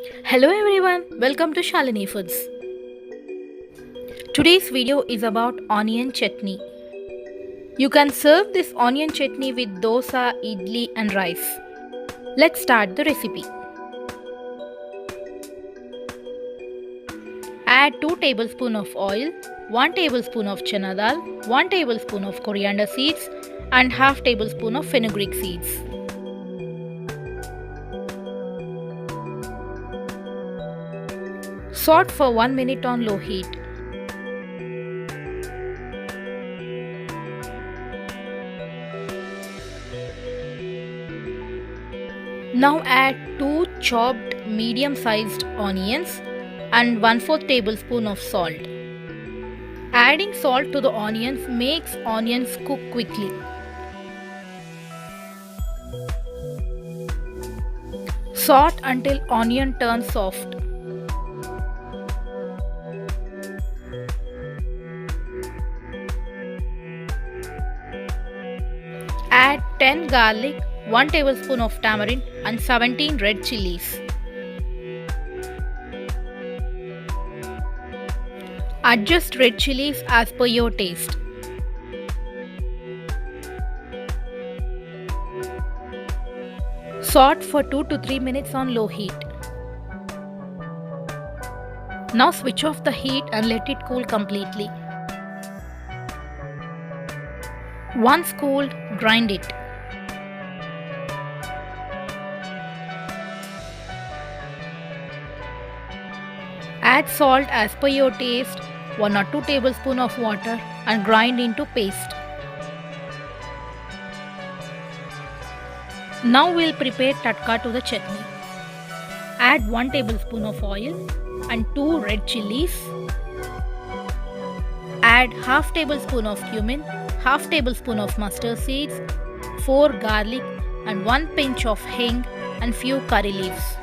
Hello everyone, welcome to Shalini Foods. Today's video is about onion chutney. You can serve this onion chutney with dosa, idli and rice. Let's start the recipe. Add 2 tablespoons of oil, 1 tablespoon of chana dal, 1 tablespoon of coriander seeds and half tablespoon of fenugreek seeds. Saute for 1 minute on low heat. Now add 2 chopped medium-sized onions and 1/4 tablespoon of salt. Adding salt to the onions makes onions cook quickly. Saute until onion turns soft. Add 10 garlic, 1 tablespoon of tamarind and 17 red chilies. Adjust red chilies as per your taste. Saute for 2 to 3 minutes on low heat. Now switch off the heat and let it cool completely. Once cooled, grind it. Add salt as per your taste, 1 or 2 tablespoons of water and grind into paste. Now we'll prepare tatka to the chutney. Add 1 tablespoon of oil and 2 red chilies. Add half tablespoon of cumin, half tablespoon of mustard seeds, 4 garlic and 1 pinch of hing and few curry leaves.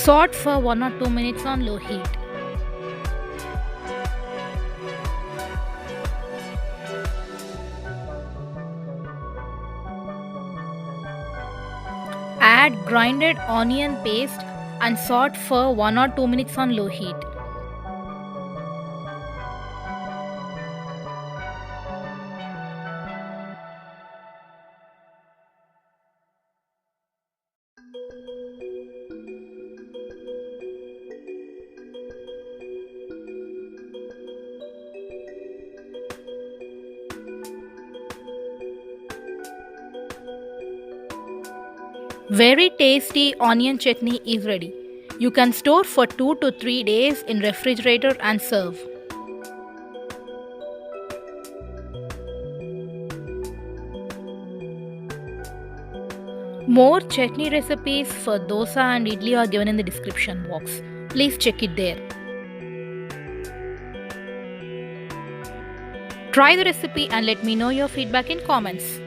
Saute for 1 or 2 minutes on low heat. Add grinded onion paste and saute for 1 or 2 minutes on low heat. Very tasty onion chutney is ready. You can store for 2 to 3 days in refrigerator and serve. More chutney recipes for dosa and idli are given in the description box. Please check it there. Try the recipe and let me know your feedback in comments.